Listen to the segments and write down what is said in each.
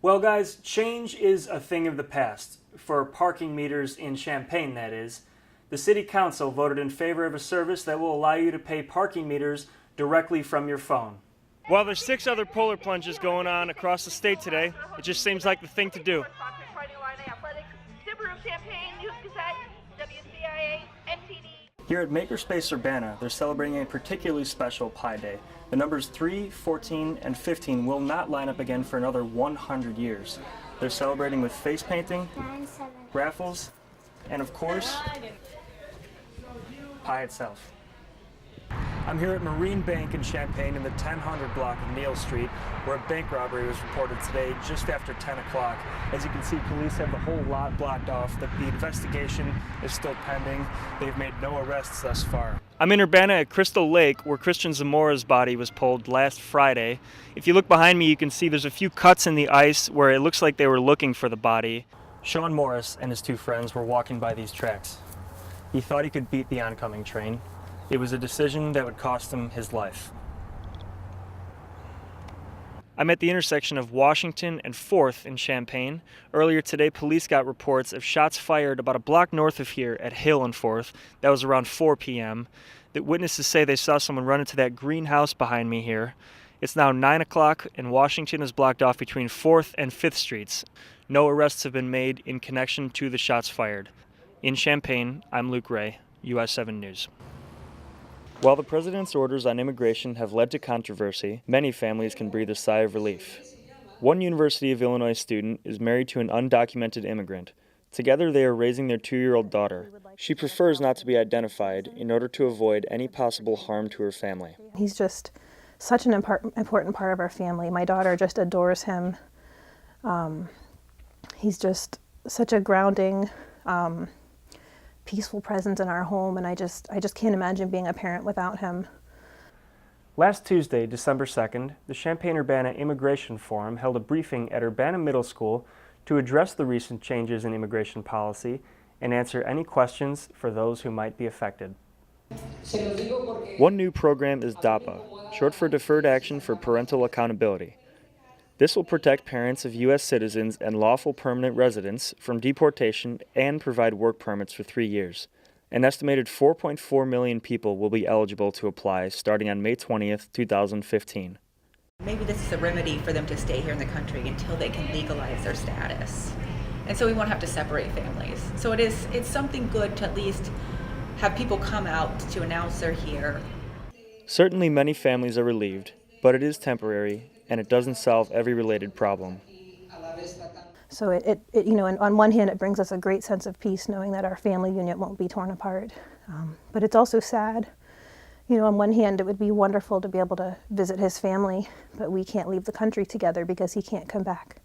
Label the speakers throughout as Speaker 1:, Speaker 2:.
Speaker 1: Well, guys, change is a thing of the past. For parking meters in Champaign, that is. The City Council voted in favor of a service that will allow you to pay parking meters directly from your phone. While there's 6 other polar plunges going on across the state today, it just seems like the thing to do. Here at Makerspace Urbana, they're celebrating a particularly special Pi Day. The numbers 3, 14, and 15 will not line up again for another 100 years. They're celebrating with face painting, raffles, and of course, Pi itself. I'm here at Marine Bank in Champaign in the 1000 block of Neal Street, where a bank robbery was reported today just after 10 o'clock. As you can see, police have the whole lot blocked off. The investigation is still pending. They've made no arrests thus far. I'm in Urbana at Crystal Lake, where Christian Zamora's body was pulled last Friday. If you look behind me, you can see there's a few cuts in the ice where it looks like they were looking for the body. Sean Morris and his 2 friends were walking by these tracks. He thought he could beat the oncoming train. It was a decision that would cost him his life. I'm at the intersection of Washington and 4th in Champaign. Earlier today, police got reports of shots fired about a block north of here at Hill and 4th. That was around 4 p.m. The witnesses say they saw someone run into that greenhouse behind me here. It's now 9 o'clock and Washington is blocked off between 4th and 5th Streets. No arrests have been made in connection to the shots fired. In Champaign, I'm Luke Ray, US 7 News. While the president's orders on immigration have led to controversy, many families can breathe a sigh of relief. One University of Illinois student is married to an undocumented immigrant. Together they are raising their 2-year-old daughter. She prefers not to be identified in order to avoid any possible harm to her family.
Speaker 2: He's just such an important part of our family. My daughter just adores him. He's just such a grounding, peaceful presence in our home, and I just can't imagine being a parent without him.
Speaker 1: Last Tuesday, December 2nd, the Champaign-Urbana Immigration Forum held a briefing at Urbana Middle School to address the recent changes in immigration policy and answer any questions for those who might be affected. One new program is DAPA, short for Deferred Action for Parental Accountability. This will protect parents of U.S. citizens and lawful permanent residents from deportation and provide work permits for 3 years. An estimated 4.4 million people will be eligible to apply starting on May 20th, 2015.
Speaker 3: Maybe this is a remedy for them to stay here in the country until they can legalize their status. And so we won't have to separate families. So it's something good to at least have people come out to announce they're here.
Speaker 1: Certainly many families are relieved, but it is temporary and it doesn't solve every related problem.
Speaker 2: So it you know, and on one hand, it brings us a great sense of peace knowing that our family unit won't be torn apart. But it's also sad. You know, on one hand, it would be wonderful to be able to visit his family, but we can't leave the country together because he can't come back.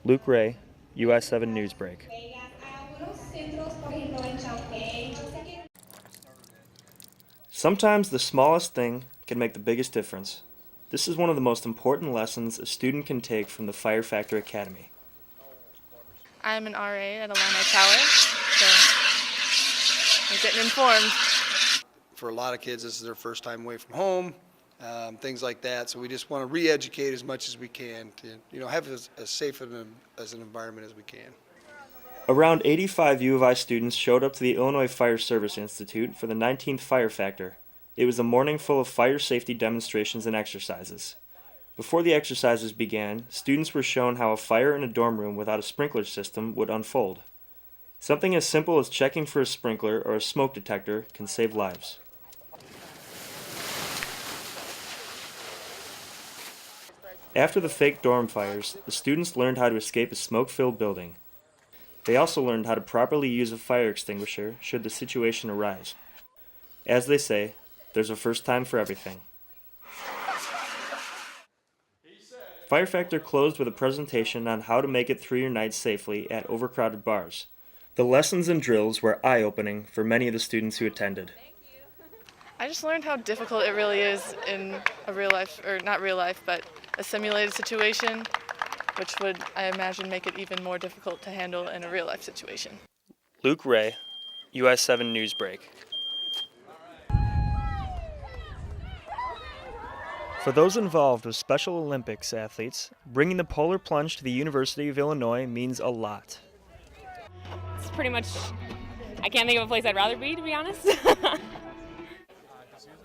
Speaker 1: Luke Ray, US 7 Newsbreak. Sometimes the smallest thing can make the biggest difference. This is one of the most important lessons a student can take from the Fire Factor Academy.
Speaker 4: I'm an RA at Illini Tower, so I'm getting informed.
Speaker 5: For a lot of kids, this is their first time away from home, things like that. So we just want to re-educate as much as we can to, have as safe as an environment as we can.
Speaker 1: Around 85 U of I students showed up to the Illinois Fire Service Institute for the 19th Fire Factor. It was a morning full of fire safety demonstrations and exercises. Before the exercises began, students were shown how a fire in a dorm room without a sprinkler system would unfold. Something as simple as checking for a sprinkler or a smoke detector can save lives. After the fake dorm fires, the students learned how to escape a smoke-filled building. They also learned how to properly use a fire extinguisher should the situation arise. As they say, there's a first time for everything. Fire Factor closed with a presentation on how to make it through your night safely at overcrowded bars. The lessons and drills were eye-opening for many of the students who attended.
Speaker 4: I just learned how difficult it really is in a real life, or not real life, but a simulated situation, which would, I imagine, make it even more difficult to handle in a real life situation.
Speaker 1: Luke Ray, US 7 Newsbreak. For those involved with Special Olympics athletes, bringing the polar plunge to the University of Illinois means a lot.
Speaker 6: It's pretty much, I can't think of a place I'd rather be, to be honest.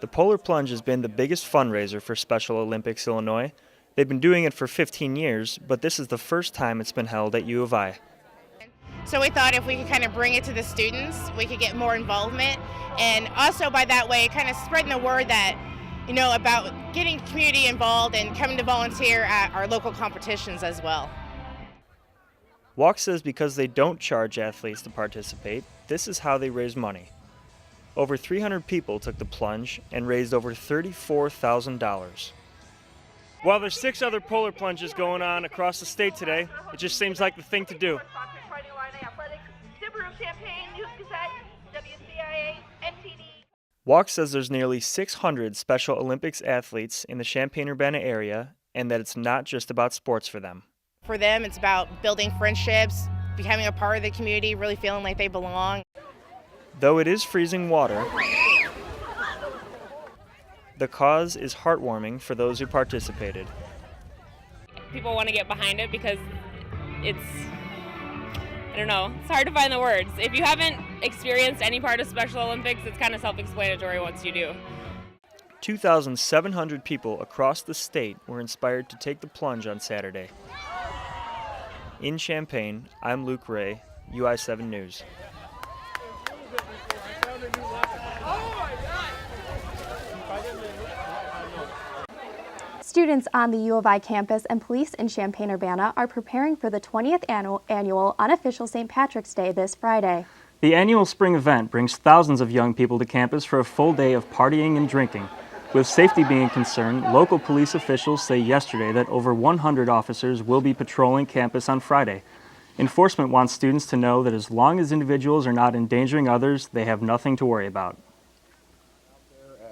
Speaker 1: The polar plunge has been the biggest fundraiser for Special Olympics Illinois. They've been doing it for 15 years, but this is the first time it's been held at U of I.
Speaker 7: So we thought if we could kind of bring it to the students, we could get more involvement, and also by that way kind of spreading the word that, you know, about getting community involved and coming to volunteer at our local competitions as well.
Speaker 1: Walk says because they don't charge athletes to participate, this is how they raise money. Over 300 people took the plunge and raised over $34,000. While there's 6 other polar plunges going on across the state today, it just seems like the thing to do. Walk says there's nearly 600 Special Olympics athletes in the Champaign-Urbana area and that it's not just about sports for them.
Speaker 7: For them, it's about building friendships, becoming a part of the community, really feeling like they belong.
Speaker 1: Though it is freezing water, the cause is heartwarming for those who participated.
Speaker 6: People want to get behind it because it's, I don't know, it's hard to find the words. If you haven't experienced any part of Special Olympics, it's kind of self-explanatory once you do.
Speaker 1: 2,700 people across the state were inspired to take the plunge on Saturday. In Champaign, I'm Luke Ray, UI7 News.
Speaker 8: Students on the U of I campus and police in Champaign-Urbana are preparing for the 20th annual unofficial St. Patrick's Day this Friday.
Speaker 1: The annual spring event brings thousands of young people to campus for a full day of partying and drinking. With safety being a concern, local police officials say yesterday that over 100 officers will be patrolling campus on Friday. Enforcement wants students to know that as long as individuals are not endangering others, they have nothing to worry about.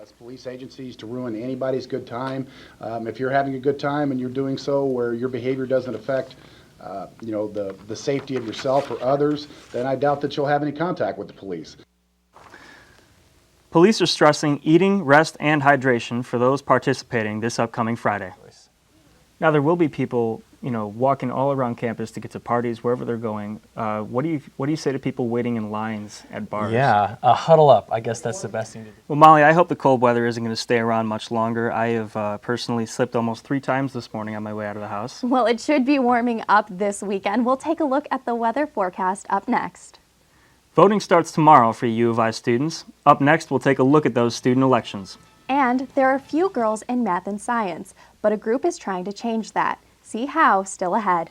Speaker 9: As police agencies to ruin anybody's good time. If you're having a good time and you're doing so where your behavior doesn't affect the safety of yourself or others, then I doubt that you'll have any contact with the police.
Speaker 1: Police are stressing eating, rest, and hydration for those participating this upcoming Friday. Now, there will be people, walking all around campus to get to parties, wherever they're going. What do you say to people waiting in lines at bars?
Speaker 10: Yeah, huddle up. I guess that's the best thing to do.
Speaker 1: Well, Molly, I hope the cold weather isn't going to stay around much longer. I have personally slipped almost 3 times this morning on my way out of the house.
Speaker 8: Well, it should be warming up this weekend. We'll take a look at the weather forecast up next.
Speaker 1: Voting starts tomorrow for U of I students. Up next, we'll take a look at those student elections.
Speaker 8: And there are few girls in math and science, but a group is trying to change that. See how still ahead.